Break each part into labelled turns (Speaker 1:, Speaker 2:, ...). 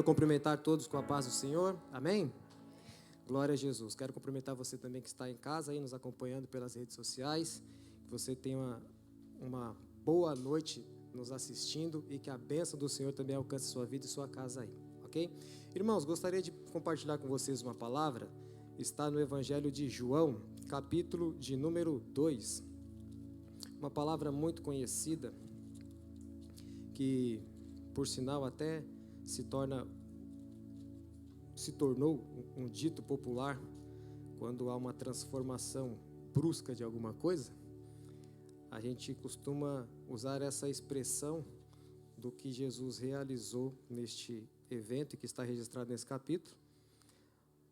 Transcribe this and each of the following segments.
Speaker 1: cumprimentar todos com a paz do Senhor. Amém? Glória a Jesus. Quero cumprimentar você também que está em casa aí nos acompanhando pelas redes sociais. Que você tenha uma boa noite nos assistindo e que a bênção do Senhor também alcance sua vida e sua casa aí, ok? Irmãos, gostaria de compartilhar com vocês uma palavra. Está no Evangelho de João, capítulo de número 2. Uma palavra muito conhecida que, por sinal, até se tornou um dito popular quando há uma transformação brusca de alguma coisa. A gente costuma usar essa expressão do que Jesus realizou neste evento, que está registrado nesse capítulo,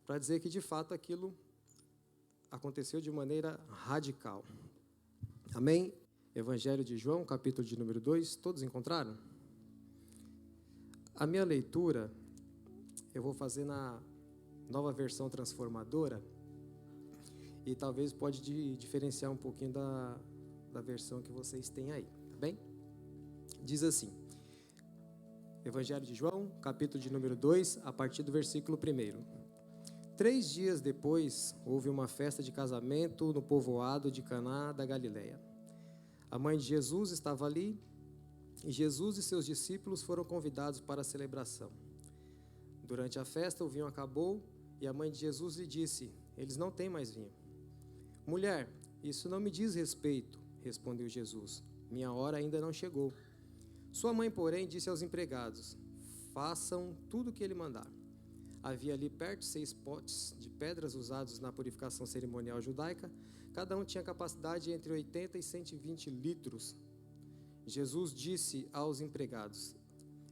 Speaker 1: para dizer que, de fato, aquilo aconteceu de maneira radical. Amém? Evangelho de João, capítulo de número 2, todos encontraram? A minha leitura, eu vou fazer na nova versão transformadora, e talvez pode diferenciar um pouquinho da versão que vocês têm aí, tá bem? Diz assim, Evangelho de João, capítulo de número 2, a partir do versículo 1. 3 dias depois, houve uma festa de casamento no povoado de Caná da Galileia. A mãe de Jesus estava ali, e Jesus e seus discípulos foram convidados para a celebração. Durante a festa, o vinho acabou, e a mãe de Jesus lhe disse: eles não têm mais vinho. Mulher, isso não me diz respeito, respondeu Jesus. Minha hora ainda não chegou. Sua mãe, porém, disse aos empregados: façam tudo o que ele mandar. Havia ali perto 6 potes de pedras usados na purificação cerimonial judaica. Cada um tinha capacidade entre 80 e 120 litros. Jesus disse aos empregados: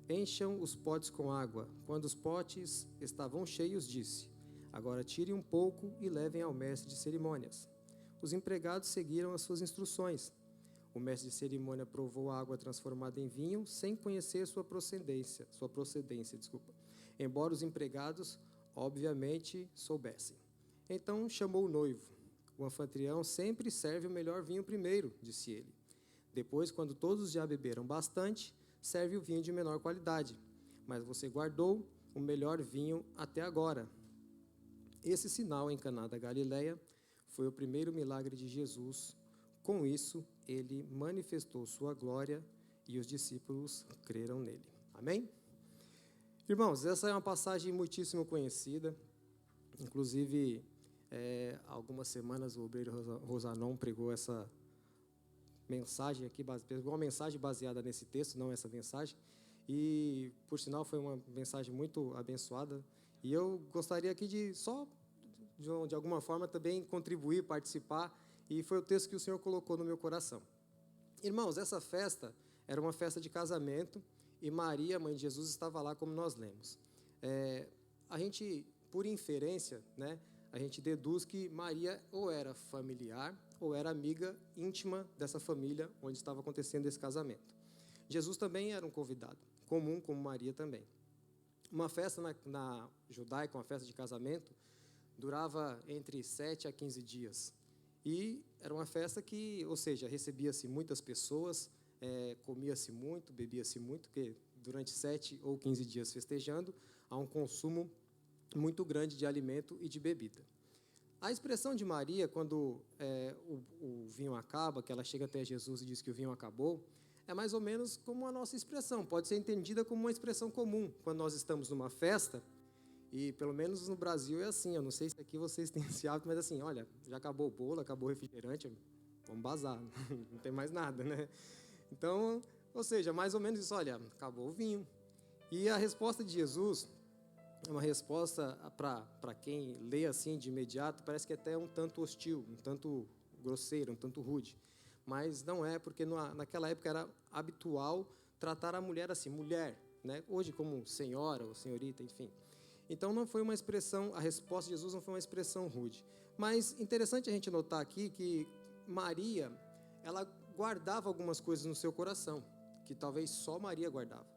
Speaker 1: encham os potes com água. Quando os potes estavam cheios, disse: agora tirem um pouco e levem ao mestre de cerimônias. Os empregados seguiram as suas instruções. O mestre de cerimônia provou a água transformada em vinho sem conhecer sua procedência, embora os empregados, obviamente, soubessem. Então chamou o noivo. O anfitrião sempre serve o melhor vinho primeiro, disse ele. Depois, quando todos já beberam bastante, serve o vinho de menor qualidade. Mas você guardou o melhor vinho até agora. Esse sinal em Caná da Galileia foi o primeiro milagre de Jesus. Com isso, ele manifestou sua glória e os discípulos creram nele. Amém? Irmãos, essa é uma passagem muitíssimo conhecida. Inclusive, algumas semanas o obreiro Rosanon pregou essa mensagem aqui, pegou uma mensagem baseada nesse texto, não essa mensagem, e por sinal foi uma mensagem muito abençoada, e eu gostaria aqui de alguma forma também contribuir, participar, e foi o texto que o Senhor colocou no meu coração. Irmãos, essa festa era uma festa de casamento, e Maria, mãe de Jesus, estava lá, como nós lemos. A gente, por inferência, né, a gente deduz que Maria ou era familiar ou era amiga íntima dessa família onde estava acontecendo esse casamento. Jesus também era um convidado, comum como Maria também. Uma festa na judaica, uma festa de casamento, durava entre 7 a 15 dias. E era uma festa que, ou seja, recebia-se muitas pessoas, comia-se muito, bebia-se muito, porque durante 7 ou 15 dias festejando, há um consumo muito grande de alimento e de bebida. A expressão de Maria, quando o vinho acaba, que ela chega até Jesus e diz que o vinho acabou, é mais ou menos como a nossa expressão, pode ser entendida como uma expressão comum. Quando nós estamos numa festa, e pelo menos no Brasil é assim, eu não sei se aqui vocês têm esse hábito, mas assim, olha, já acabou o bolo, acabou o refrigerante, vamos bazar, não tem mais nada, né? Então, ou seja, mais ou menos isso, olha, acabou o vinho. E a resposta de Jesus é uma resposta para quem lê assim de imediato, parece que até um tanto hostil, um tanto grosseiro, um tanto rude. Mas não é, porque naquela época era habitual tratar a mulher assim, mulher, né? Hoje como senhora ou senhorita, enfim. Então não foi uma expressão, a resposta de Jesus não foi uma expressão rude. Mas interessante a gente notar aqui que Maria, ela guardava algumas coisas no seu coração, que talvez só Maria guardava.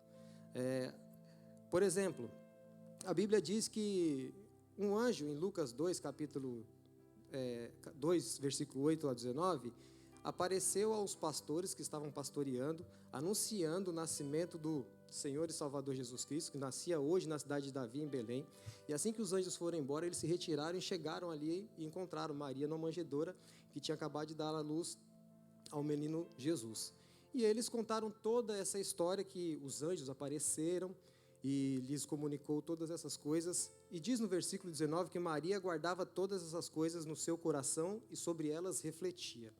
Speaker 1: Por exemplo, a Bíblia diz que um anjo, em Lucas 2, capítulo 2, versículo 8 a 19, apareceu aos pastores que estavam pastoreando, anunciando o nascimento do Senhor e Salvador Jesus Cristo, que nascia hoje na cidade de Davi, em Belém. E assim que os anjos foram embora, eles se retiraram e chegaram ali e encontraram Maria numa manjedoura, que tinha acabado de dar à luz ao menino Jesus. E eles contaram toda essa história, que os anjos apareceram e lhes comunicou todas essas coisas. E diz no versículo 19 que Maria guardava todas essas coisas no seu coração e sobre elas refletia.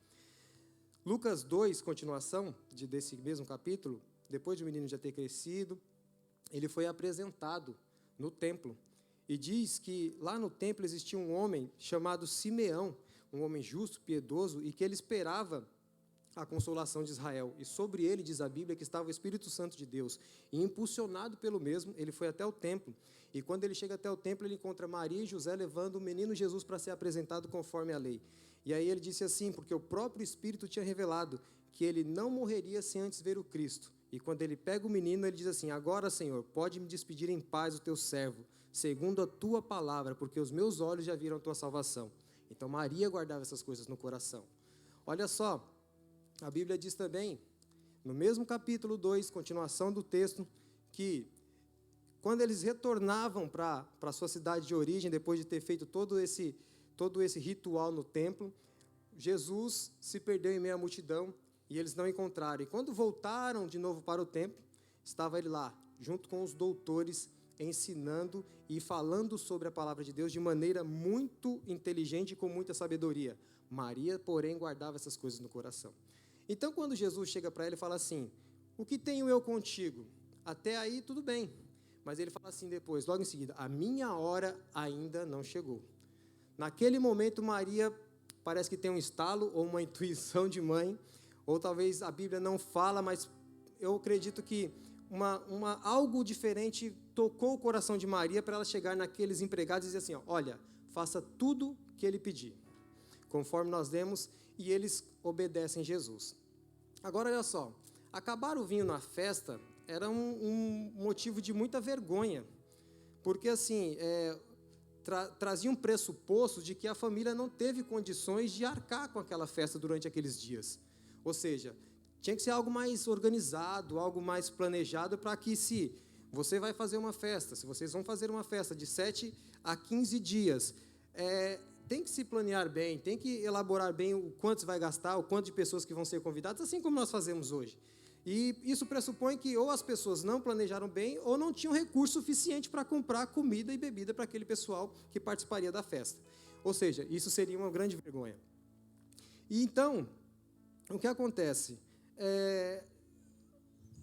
Speaker 1: Lucas 2, continuação desse mesmo capítulo, depois de o menino já ter crescido, ele foi apresentado no templo. E diz que lá no templo existia um homem chamado Simeão, um homem justo, piedoso, e que ele esperava a consolação de Israel. E sobre ele, diz a Bíblia, que estava o Espírito Santo de Deus. E impulsionado pelo mesmo, ele foi até o templo. E quando ele chega até o templo, ele encontra Maria e José levando o menino Jesus para ser apresentado conforme a lei. E aí ele disse assim, porque o próprio Espírito tinha revelado que ele não morreria sem antes ver o Cristo. E quando ele pega o menino, ele diz assim: agora, Senhor, pode me despedir em paz o teu servo, segundo a tua palavra, porque os meus olhos já viram a tua salvação. Então Maria guardava essas coisas no coração. Olha só, a Bíblia diz também, no mesmo capítulo 2, continuação do texto, que quando eles retornavam para a sua cidade de origem, depois de ter feito todo esse ritual no templo, Jesus se perdeu em meio à multidão e eles não encontraram. E quando voltaram de novo para o templo, estava ele lá, junto com os doutores, ensinando e falando sobre a palavra de Deus de maneira muito inteligente e com muita sabedoria. Maria, porém, guardava essas coisas no coração. Então, quando Jesus chega para ela e fala assim: o que tenho eu contigo? Até aí, tudo bem. Mas ele fala assim depois, logo em seguida: a minha hora ainda não chegou. Naquele momento, Maria parece que tem um estalo ou uma intuição de mãe, ou talvez a Bíblia não fala, mas eu acredito que algo diferente tocou o coração de Maria para ela chegar naqueles empregados e dizer assim: olha, faça tudo que ele pedir, conforme nós lemos, e eles obedecem Jesus. Agora, olha só, acabar o vinho na festa era um motivo de muita vergonha, porque assim, trazia um pressuposto de que a família não teve condições de arcar com aquela festa durante aqueles dias. Ou seja, tinha que ser algo mais organizado, algo mais planejado, para que, se você vai fazer uma festa, se vocês vão fazer uma festa de 7 a 15 dias, tem que se planear bem, tem que elaborar bem o quanto vai gastar, o quanto de pessoas que vão ser convidadas, assim como nós fazemos hoje. E isso pressupõe que ou as pessoas não planejaram bem ou não tinham recurso suficiente para comprar comida e bebida para aquele pessoal que participaria da festa. Ou seja, isso seria uma grande vergonha. E então, o que acontece?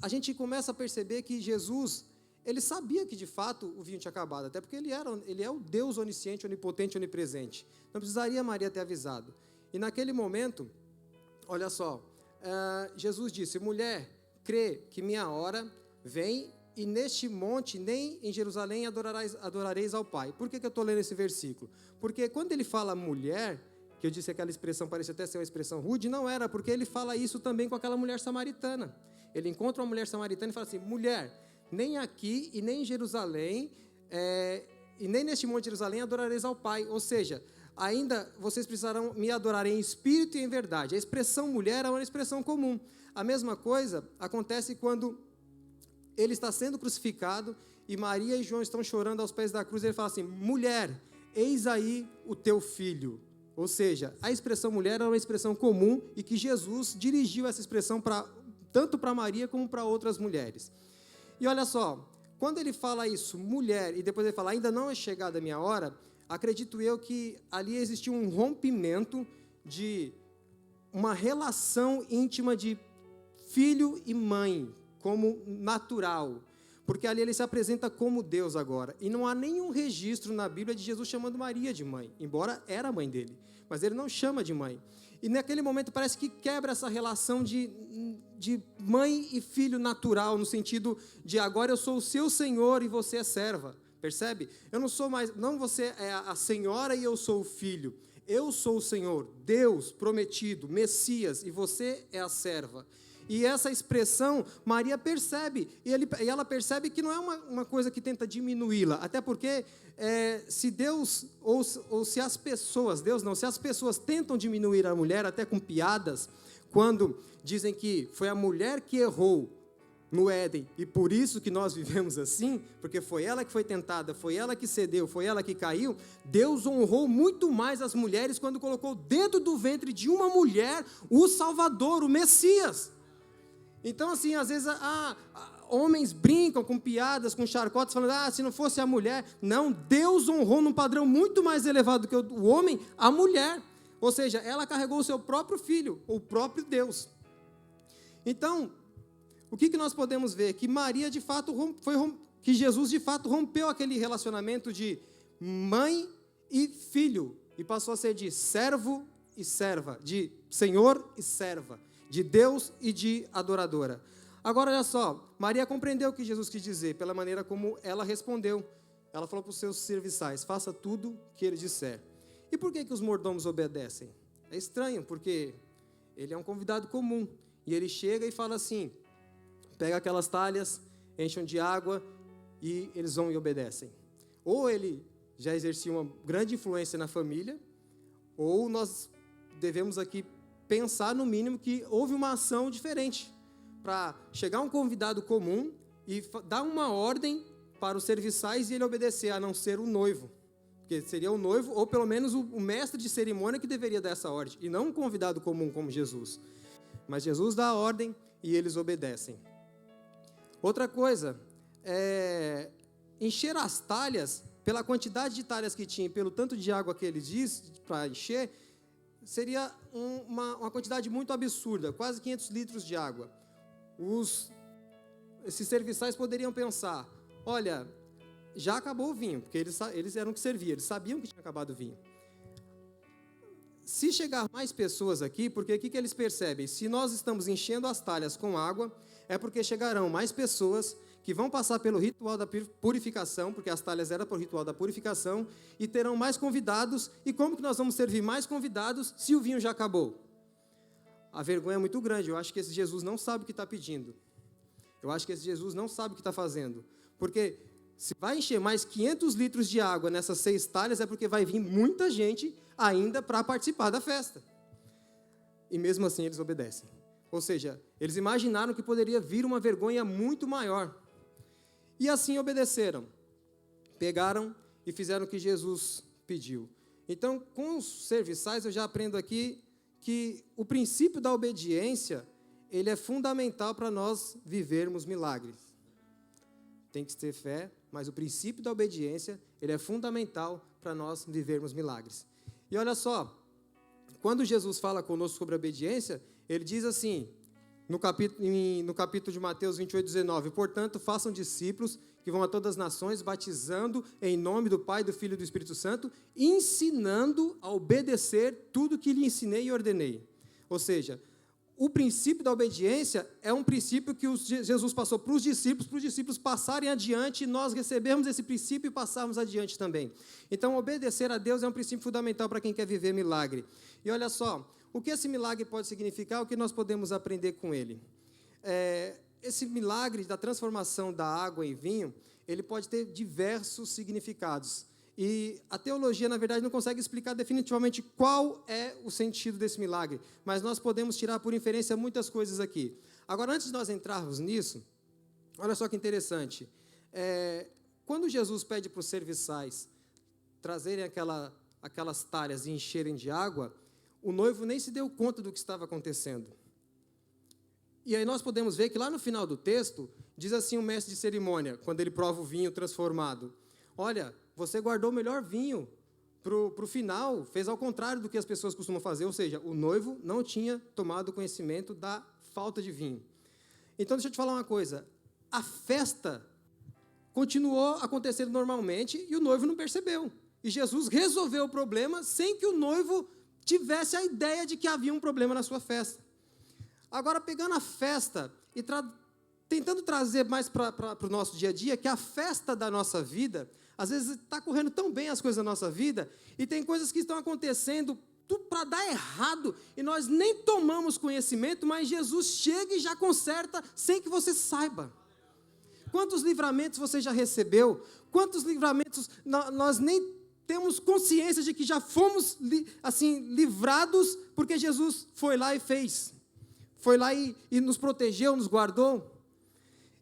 Speaker 1: A gente começa a perceber que Jesus, ele sabia que de fato o vinho tinha acabado, até porque ele é o Deus onisciente, onipotente, onipresente. Não precisaria Maria ter avisado. E naquele momento, olha só, Jesus disse: mulher, crê que minha hora vem, e neste monte, nem em Jerusalém adorareis ao Pai. Por que eu estou lendo esse versículo? Porque quando ele fala mulher, que eu disse que aquela expressão parecia até ser uma expressão rude, não era, porque ele fala isso também com aquela mulher samaritana. Ele encontra uma mulher samaritana e fala assim: mulher, nem aqui e nem em Jerusalém, e nem neste monte de Jerusalém adorareis ao Pai. Ou seja, ainda vocês precisarão me adorar em espírito e em verdade. A expressão mulher é uma expressão comum. A mesma coisa acontece quando ele está sendo crucificado e Maria e João estão chorando aos pés da cruz. Ele fala assim: mulher, eis aí o teu filho. Ou seja, a expressão mulher é uma expressão comum e que Jesus dirigiu essa expressão tanto para Maria como para outras mulheres. E olha só, quando ele fala isso, mulher, e depois ele fala: ainda não é chegada a minha hora, acredito eu que ali existiu um rompimento de uma relação íntima de filho e mãe, como natural, porque ali ele se apresenta como Deus agora, e não há nenhum registro na Bíblia de Jesus chamando Maria de mãe, embora era a mãe dele, mas ele não chama de mãe. E naquele momento parece que quebra essa relação de mãe e filho natural, no sentido de agora eu sou o seu senhor e você é serva, percebe? Eu não sou mais, não você é a senhora e eu sou o filho, eu sou o Senhor, Deus prometido, Messias, e você é a serva. E essa expressão, Maria percebe, e ela percebe que não é uma coisa que tenta diminuí-la, até porque se Deus, ou se as pessoas, Deus não, se as pessoas tentam diminuir a mulher, até com piadas, quando dizem que foi a mulher que errou no Éden, e por isso que nós vivemos assim, porque foi ela que foi tentada, foi ela que cedeu, foi ela que caiu, Deus honrou muito mais as mulheres quando colocou dentro do ventre de uma mulher o Salvador, o Messias. Então, assim, às vezes, homens brincam com piadas, com charcotes, falando, se não fosse a mulher. Não, Deus honrou num padrão muito mais elevado do que o homem, a mulher. Ou seja, ela carregou o seu próprio filho, o próprio Deus. Então, o que nós podemos ver? Que Maria, de fato, que Jesus, de fato, rompeu aquele relacionamento de mãe e filho, e passou a ser de servo e serva, de senhor e serva, de Deus e de adoradora. Agora, olha só, Maria compreendeu o que Jesus quis dizer, pela maneira como ela respondeu. Ela falou para os seus serviçais, faça tudo o que ele disser. E por que os mordomos obedecem? É estranho, porque ele é um convidado comum, e ele chega e fala assim, pega aquelas talhas, enchem de água, e eles vão e obedecem. Ou ele já exercia uma grande influência na família, ou nós devemos aqui pensar, no mínimo, que houve uma ação diferente, para chegar um convidado comum e dar uma ordem para os serviçais e ele obedecer, a não ser o noivo. Porque seria o noivo, ou pelo menos o mestre de cerimônia que deveria dar essa ordem, e não um convidado comum como Jesus. Mas Jesus dá a ordem e eles obedecem. Outra coisa, encher as talhas, pela quantidade de talhas que tinha, pelo tanto de água que ele diz para encher, seria uma quantidade muito absurda, quase 500 litros de água. Esses serviçais poderiam pensar, olha, já acabou o vinho, porque eles eram que serviam, eles sabiam que tinha acabado o vinho. Se chegar mais pessoas aqui, porque o que eles percebem? Se nós estamos enchendo as talhas com água, é porque chegarão mais pessoas que vão passar pelo ritual da purificação, porque as talhas eram para o ritual da purificação, e terão mais convidados. E como que nós vamos servir mais convidados se o vinho já acabou? A vergonha é muito grande. Eu acho que esse Jesus não sabe o que está pedindo. Eu acho que esse Jesus não sabe o que está fazendo. Porque se vai encher mais 500 litros de água nessas 6 talhas, é porque vai vir muita gente ainda para participar da festa. E mesmo assim eles obedecem. Ou seja, eles imaginaram que poderia vir uma vergonha muito maior. E assim obedeceram. Pegaram e fizeram o que Jesus pediu. Então, com os serviçais, eu já aprendo aqui que o princípio da obediência, ele é fundamental para nós vivermos milagres. Tem que ter fé, mas o princípio da obediência, ele é fundamental para nós vivermos milagres. E olha só, quando Jesus fala conosco sobre a obediência, ele diz assim, no capítulo de Mateus 28:19, portanto, façam discípulos que vão a todas as nações, batizando em nome do Pai, do Filho e do Espírito Santo, ensinando a obedecer tudo que lhe ensinei e ordenei. Ou seja, o princípio da obediência é um princípio que Jesus passou para os discípulos passarem adiante, e nós recebemos esse princípio e passarmos adiante também. Então, obedecer a Deus é um princípio fundamental para quem quer viver milagre. E olha só, o que esse milagre pode significar, o que nós podemos aprender com ele? Esse milagre da transformação da água em vinho, ele pode ter diversos significados. E a teologia, na verdade, não consegue explicar definitivamente qual é o sentido desse milagre, mas nós podemos tirar por inferência muitas coisas aqui. Agora, antes de nós entrarmos nisso, olha só que interessante. Quando Jesus pede para os serviçais trazerem aquelas talhas e encherem de água, o noivo nem se deu conta do que estava acontecendo. E aí nós podemos ver que lá no final do texto, diz assim o mestre de cerimônia, quando ele prova o vinho transformado, olha, você guardou o melhor vinho para o final, fez ao contrário do que as pessoas costumam fazer, ou seja, o noivo não tinha tomado conhecimento da falta de vinho. Então, deixa eu te falar uma coisa, a festa continuou acontecendo normalmente e o noivo não percebeu. E Jesus resolveu o problema sem que o noivo tivesse a ideia de que havia um problema na sua festa. Agora, pegando a festa e tentando trazer mais para o nosso dia a dia, que a festa da nossa vida, às vezes está correndo tão bem as coisas da nossa vida, e tem coisas que estão acontecendo tudo para dar errado, e nós nem tomamos conhecimento, mas Jesus chega e já conserta sem que você saiba. Quantos livramentos você já recebeu? Quantos livramentos nós nem temos consciência de que já fomos livrados, porque Jesus foi lá e fez. Foi lá e nos protegeu, nos guardou.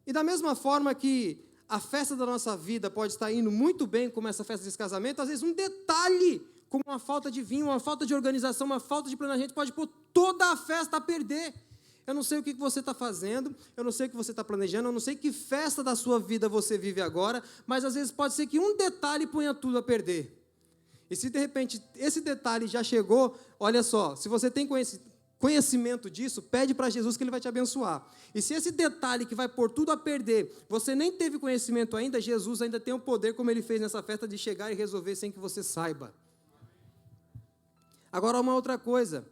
Speaker 1: E da mesma forma que a festa da nossa vida pode estar indo muito bem, como essa festa desse casamento, às vezes um detalhe, como uma falta de vinho, uma falta de organização, uma falta de planejamento, pode pôr toda a festa a perder. Eu não sei o que você está fazendo, eu não sei o que você está planejando, eu não sei que festa da sua vida você vive agora, mas às vezes pode ser que um detalhe ponha tudo a perder. E se de repente esse detalhe já chegou, olha só, se você tem conhecimento disso, pede para Jesus que Ele vai te abençoar. E se esse detalhe que vai pôr tudo a perder, você nem teve conhecimento ainda, Jesus ainda tem o poder, como Ele fez nessa festa, de chegar e resolver sem que você saiba. Agora, uma outra coisa,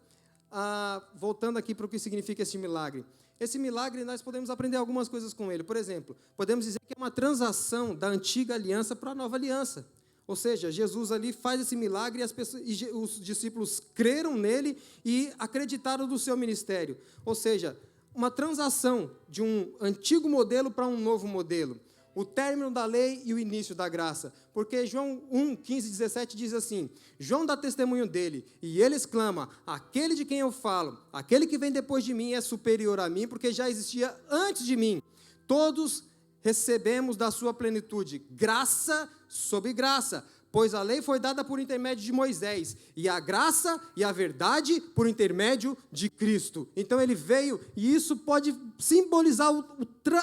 Speaker 1: voltando aqui para o que significa esse milagre. Esse milagre, nós podemos aprender algumas coisas com ele. Por exemplo, podemos dizer que é uma transação da antiga aliança para a nova aliança. Ou seja, Jesus ali faz esse milagre e os discípulos creram nele e acreditaram do seu ministério. Ou seja, uma transação de um antigo modelo para um novo modelo. O término da lei e o início da graça. Porque João 1, 15, 17 diz assim, João dá testemunho dele, e ele exclama, aquele de quem eu falo, aquele que vem depois de mim é superior a mim, porque já existia antes de mim. Todos recebemos da sua plenitude, graça sobre graça, pois a lei foi dada por intermédio de Moisés, e a graça e a verdade por intermédio de Cristo. Então ele veio, e isso pode simbolizar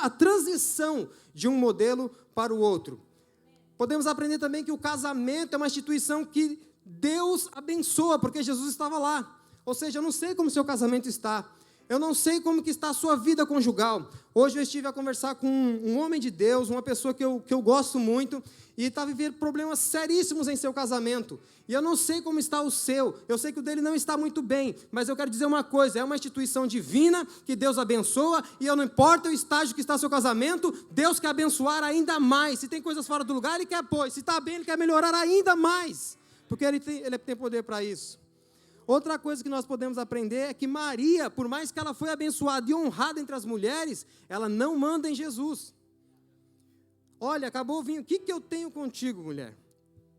Speaker 1: a transição de um modelo para o outro. Podemos aprender também que o casamento é uma instituição que Deus abençoa, porque Jesus estava lá. Ou seja, eu não sei como o seu casamento está, eu não sei como que está a sua vida conjugal. Hoje eu estive a conversar com um homem de Deus, uma pessoa que eu gosto muito, e está vivendo problemas seríssimos em seu casamento. E eu não sei como está o seu, eu sei que o dele não está muito bem, mas eu quero dizer uma coisa, é uma instituição divina, que Deus abençoa, e não importa o estágio que está seu casamento, Deus quer abençoar ainda mais. Se tem coisas fora do lugar, Ele quer pôr, se está bem, Ele quer melhorar ainda mais, porque Ele tem poder para isso. Outra coisa que nós podemos aprender é que Maria, por mais que ela foi abençoada e honrada entre as mulheres, ela não manda em Jesus. Olha, acabou o vinho, o que eu tenho contigo, mulher?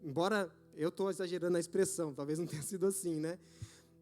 Speaker 1: Embora eu estou exagerando a expressão, talvez não tenha sido assim, né?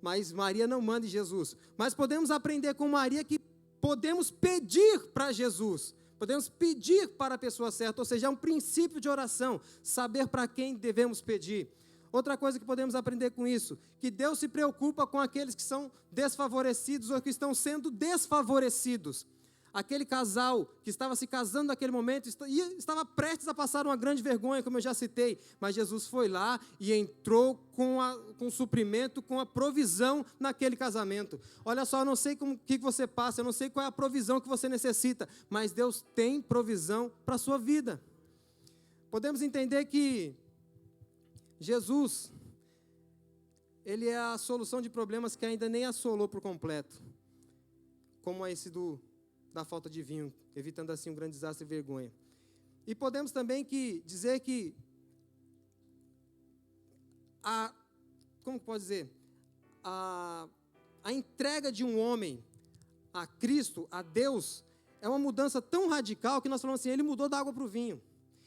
Speaker 1: Mas Maria não manda em Jesus. Mas podemos aprender com Maria que podemos pedir para Jesus, podemos pedir para a pessoa certa, ou seja, é um princípio de oração, saber para quem devemos pedir. Outra coisa que podemos aprender com isso, que Deus se preocupa com aqueles que são desfavorecidos ou que estão sendo desfavorecidos. Aquele casal que estava se casando naquele momento e estava prestes a passar uma grande vergonha, como eu já citei, mas Jesus foi lá e entrou com suprimento, com a provisão naquele casamento. Olha só, eu não sei o que você passa, eu não sei qual é a provisão que você necessita, mas Deus tem provisão para a sua vida. Podemos entender que Jesus, Ele é a solução de problemas que ainda nem assolou por completo, como esse da falta de vinho, evitando assim um grande desastre e vergonha. E podemos também dizer que, como pode dizer, a entrega de um homem a Cristo, a Deus, é uma mudança tão radical que nós falamos assim, Ele mudou da água para o vinho.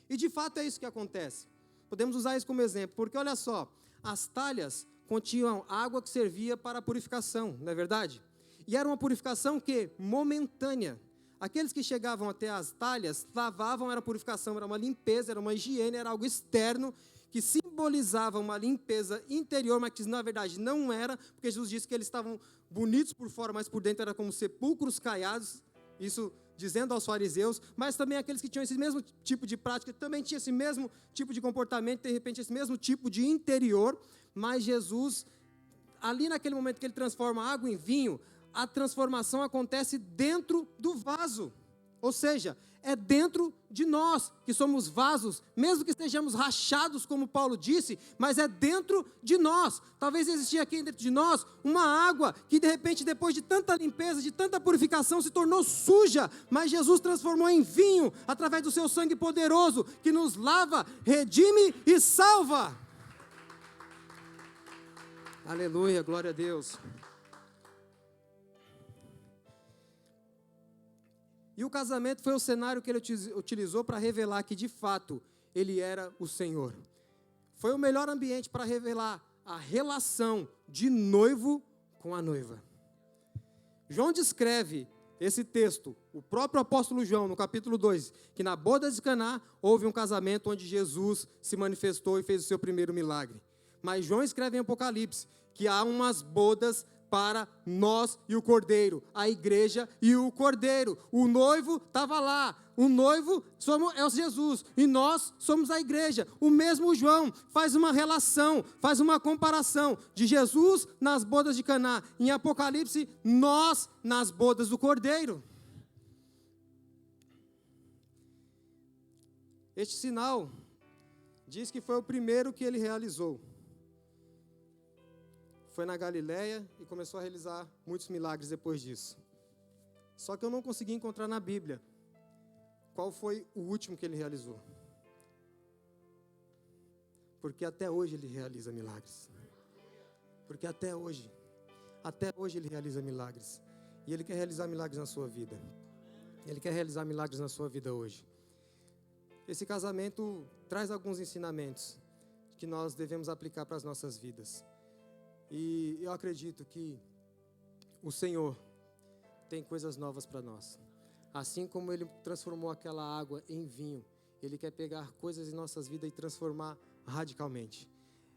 Speaker 1: E de fato é isso que acontece. Podemos usar isso como exemplo, porque olha só, as talhas continham água que servia para a purificação, não é verdade? E era uma purificação momentânea. Aqueles que chegavam até as talhas, lavavam, era purificação, era uma limpeza, era uma higiene, era algo externo, que simbolizava uma limpeza interior, mas que na verdade não era, porque Jesus disse que eles estavam bonitos por fora, mas por dentro era como sepulcros caiados, isso dizendo aos fariseus, mas também aqueles que tinham esse mesmo tipo de prática, também tinham esse mesmo tipo de comportamento, de repente esse mesmo tipo de interior, mas Jesus, ali naquele momento que Ele transforma a água em vinho, a transformação acontece dentro do vaso, ou seja, é dentro de nós, que somos vasos, mesmo que estejamos rachados, como Paulo disse, mas é dentro de nós. Talvez existia aqui dentro de nós uma água que de repente, depois de tanta limpeza, de tanta purificação, se tornou suja, mas Jesus transformou em vinho, através do seu sangue poderoso, que nos lava, redime e salva. Aleluia, glória a Deus. E o casamento foi o cenário que Ele utilizou para revelar que, de fato, Ele era o Senhor. Foi o melhor ambiente para revelar a relação de noivo com a noiva. João descreve esse texto, o próprio apóstolo João, no capítulo 2, que na boda de Caná houve um casamento onde Jesus se manifestou e fez o seu primeiro milagre. Mas João escreve em Apocalipse que há umas bodas para nós e o Cordeiro, a igreja e o Cordeiro. O noivo estava lá, o noivo é Jesus e nós somos a igreja. O mesmo João faz uma relação, faz uma comparação de Jesus nas bodas de Caná, em Apocalipse, nós nas bodas do Cordeiro. Este sinal diz que foi o primeiro que ele realizou. Foi na Galileia e começou a realizar muitos milagres depois disso. Só que eu não consegui encontrar na Bíblia qual foi o último que ele realizou. Porque até hoje ele realiza milagres. Porque até hoje ele realiza milagres. E ele quer realizar milagres na sua vida. Ele quer realizar milagres na sua vida hoje. Esse casamento traz alguns ensinamentos que nós devemos aplicar para as nossas vidas. E eu acredito que o Senhor tem coisas novas para nós. Assim como Ele transformou aquela água em vinho, Ele quer pegar coisas em nossas vidas e transformar radicalmente.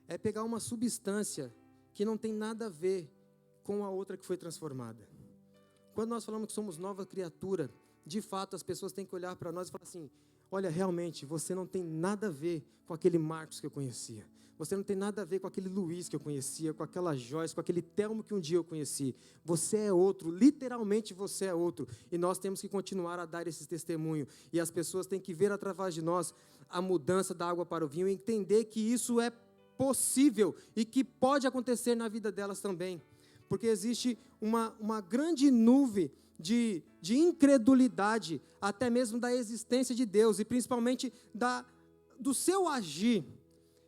Speaker 1: É pegar uma substância que não tem nada a ver com a outra que foi transformada. Quando nós falamos que somos nova criatura, de fato as pessoas têm que olhar para nós e falar assim: olha, realmente, você não tem nada a ver com aquele Marcos que eu conhecia. Você não tem nada a ver com aquele Luiz que eu conhecia, com aquela Joyce, com aquele Telmo que um dia eu conheci. Você é outro, literalmente você é outro. E nós temos que continuar a dar esse testemunho. E as pessoas têm que ver através de nós a mudança da água para o vinho e entender que isso é possível e que pode acontecer na vida delas também. Porque existe uma grande nuvem de incredulidade, até mesmo da existência de Deus e principalmente do seu agir.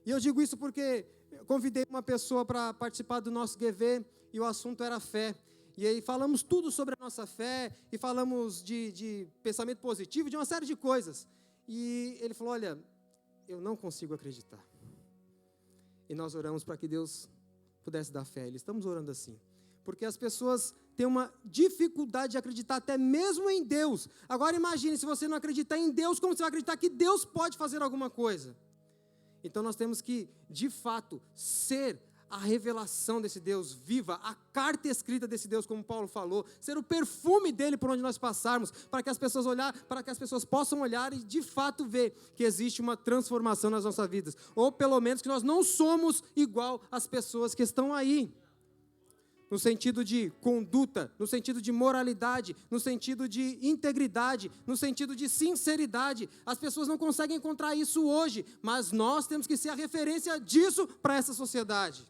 Speaker 1: E eu digo isso porque eu convidei uma pessoa para participar do nosso GV e o assunto era fé. E aí falamos tudo sobre a nossa fé e falamos de pensamento positivo, de uma série de coisas. E ele falou: olha, eu não consigo acreditar. E nós oramos para que Deus pudesse dar fé. Estamos orando assim. Porque as pessoas têm uma dificuldade de acreditar até mesmo em Deus. Agora imagine, se você não acreditar em Deus, como você vai acreditar que Deus pode fazer alguma coisa? Então nós temos que, de fato, ser a revelação desse Deus viva, a carta escrita desse Deus, como Paulo falou, ser o perfume dele por onde nós passarmos, para que as pessoas possam olhar e de fato ver que existe uma transformação nas nossas vidas, ou pelo menos que nós não somos igual às pessoas que estão aí. No sentido de conduta, no sentido de moralidade, no sentido de integridade, no sentido de sinceridade. As pessoas não conseguem encontrar isso hoje, mas nós temos que ser a referência disso para essa sociedade.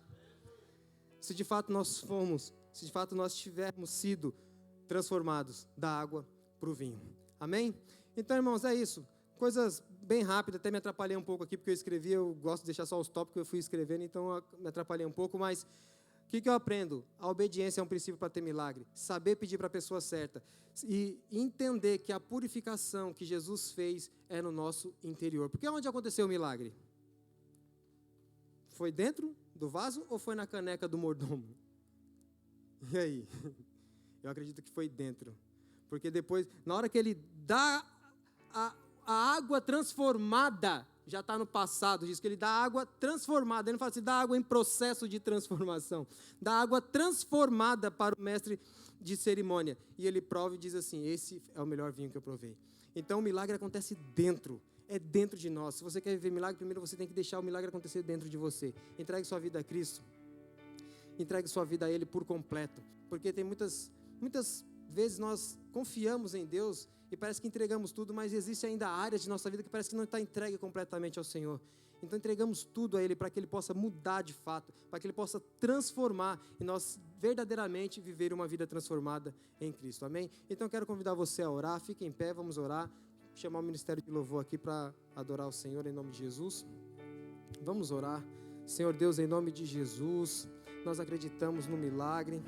Speaker 1: Se de fato nós tivermos sido transformados da água para o vinho. Amém? Então, irmãos, é isso. Coisas bem rápidas, até me atrapalhei um pouco aqui, porque eu gosto de deixar só os tópicos que eu fui escrevendo, então eu me atrapalhei um pouco, mas o que eu aprendo? A obediência é um princípio para ter milagre. Saber pedir para a pessoa certa. E entender que a purificação que Jesus fez é no nosso interior. Porque onde aconteceu o milagre? Foi dentro do vaso ou foi na caneca do mordomo? E aí? Eu acredito que foi dentro. Porque depois, na hora que ele dá a água transformada, já está no passado, diz que ele dá água transformada, ele não fala assim, dá água em processo de transformação, dá água transformada para o mestre de cerimônia, e ele prova e diz assim, esse é o melhor vinho que eu provei. Então o milagre acontece dentro, é dentro de nós. Se você quer viver milagre, primeiro você tem que deixar o milagre acontecer dentro de você. Entregue sua vida a Cristo, entregue sua vida a Ele por completo, porque tem muitas vezes nós confiamos em Deus, e parece que entregamos tudo, mas existe ainda áreas de nossa vida que parece que não está entregue completamente ao Senhor. Então entregamos tudo a Ele para que Ele possa mudar de fato, para que Ele possa transformar e nós verdadeiramente viver uma vida transformada em Cristo. Amém? Então eu quero convidar você a orar, fique em pé, vamos orar, chamar o Ministério de Louvor aqui para adorar o Senhor em nome de Jesus. Vamos orar. Senhor Deus, em nome de Jesus, nós acreditamos no milagre,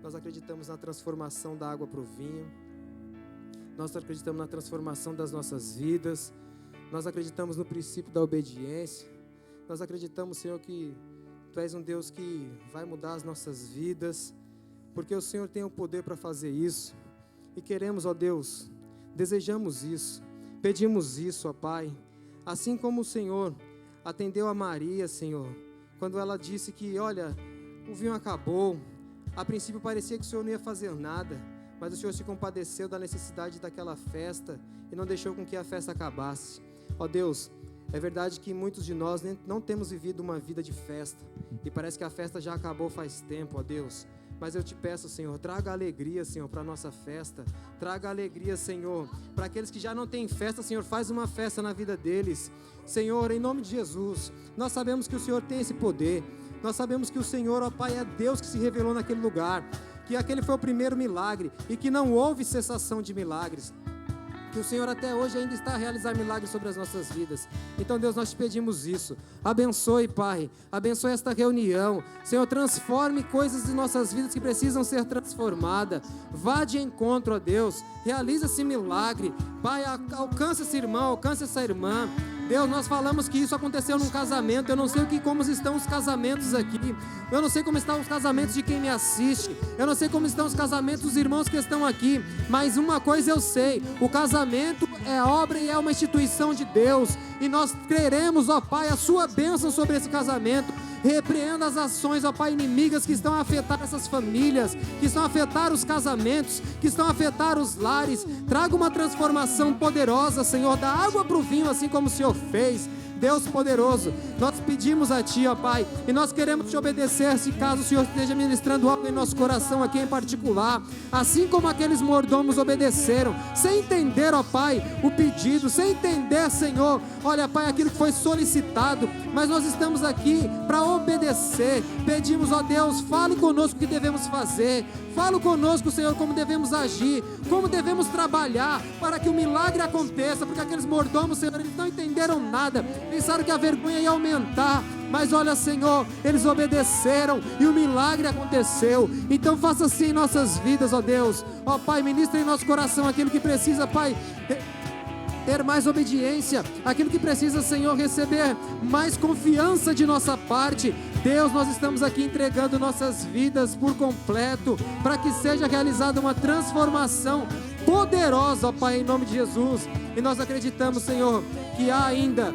Speaker 1: nós acreditamos na transformação da água para o vinho. Nós acreditamos na transformação das nossas vidas. Nós acreditamos no princípio da obediência. Nós acreditamos, Senhor, que Tu és um Deus que vai mudar as nossas vidas, porque o Senhor tem o poder para fazer isso. E queremos, ó Deus, desejamos isso, pedimos isso, ó Pai, assim como o Senhor atendeu a Maria, Senhor, quando ela disse que, olha, o vinho acabou, a princípio parecia que o Senhor não ia fazer nada, mas o Senhor se compadeceu da necessidade daquela festa e não deixou com que a festa acabasse. Ó Deus, é verdade que muitos de nós não temos vivido uma vida de festa, e parece que a festa já acabou faz tempo, ó Deus. Mas eu te peço, Senhor, traga alegria, Senhor, para a nossa festa. Traga alegria, Senhor, para aqueles que já não têm festa, Senhor, faz uma festa na vida deles. Senhor, em nome de Jesus, nós sabemos que o Senhor tem esse poder. Nós sabemos que o Senhor, ó Pai, é Deus que se revelou naquele lugar, que aquele foi o primeiro milagre e que não houve cessação de milagres. Que o Senhor até hoje ainda está a realizar milagres sobre as nossas vidas. Então, Deus, nós te pedimos isso. Abençoe, Pai, abençoe esta reunião. Senhor, transforme coisas de nossas vidas que precisam ser transformadas. Vá de encontro, ó Deus, realiza esse milagre. Pai, alcança esse irmão, alcança essa irmã. Deus, nós falamos que isso aconteceu num casamento. Eu não sei como estão os casamentos aqui. Eu não sei como estão os casamentos de quem me assiste. Eu não sei como estão os casamentos dos irmãos que estão aqui. Mas uma coisa eu sei: o casamento é obra e é uma instituição de Deus. E nós queremos, ó Pai, a sua bênção sobre esse casamento. Repreenda as ações, ó Pai, inimigas que estão a afetar essas famílias, que estão a afetar os casamentos, que estão a afetar os lares. Traga uma transformação poderosa, Senhor, da água para o vinho, assim como o Senhor fez. Deus poderoso, nós pedimos a Ti, ó Pai, e nós queremos Te obedecer, se caso o Senhor esteja ministrando algo em nosso coração aqui em particular, assim como aqueles mordomos obedeceram, sem entender, ó Pai, o pedido, sem entender, Senhor, olha, Pai, aquilo que foi solicitado, mas nós estamos aqui para obedecer. Pedimos, ó Deus, fale conosco o que devemos fazer, fale conosco, Senhor, como devemos agir, como devemos trabalhar para que o milagre aconteça, porque aqueles mordomos, Senhor, eles não entenderam nada, pensaram que a vergonha ia aumentar, mas olha, Senhor, eles obedeceram e o milagre aconteceu. Então faça assim em nossas vidas, ó Deus, ó Pai, ministra em nosso coração aquilo que precisa, Pai, ter mais obediência, aquilo que precisa, Senhor, receber mais confiança de nossa parte. Deus, nós estamos aqui entregando nossas vidas por completo, para que seja realizada uma transformação poderosa, ó Pai, em nome de Jesus. E nós acreditamos, Senhor, que há ainda,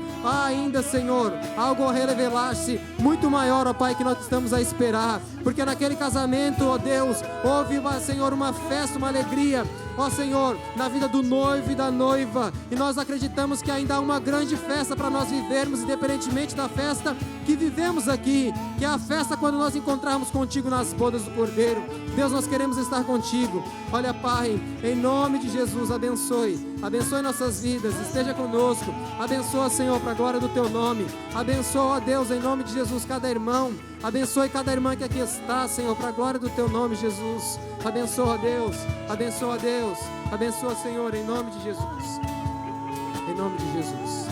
Speaker 1: Senhor, algo a revelar-se muito maior, ó Pai, que nós estamos a esperar, porque naquele casamento, ó Deus, houve, Senhor, uma festa, uma alegria, ó Senhor, na vida do noivo e da noiva, e nós acreditamos que ainda há uma grande festa para nós vivermos, independentemente da festa que vivemos aqui, que é a festa quando nós encontrarmos contigo nas bodas do Cordeiro. Deus, nós queremos estar contigo. Olha, Pai, em nome de Jesus, abençoe nossas vidas, esteja conosco, abençoa, Senhor, para a glória do Teu nome, abençoa, ó Deus, em nome de Jesus, cada irmão, abençoe cada irmã que aqui está, Senhor, para a glória do Teu nome, Jesus. Abençoa, Deus, abençoa, Deus, abençoa, Senhor, em nome de Jesus, em nome de Jesus.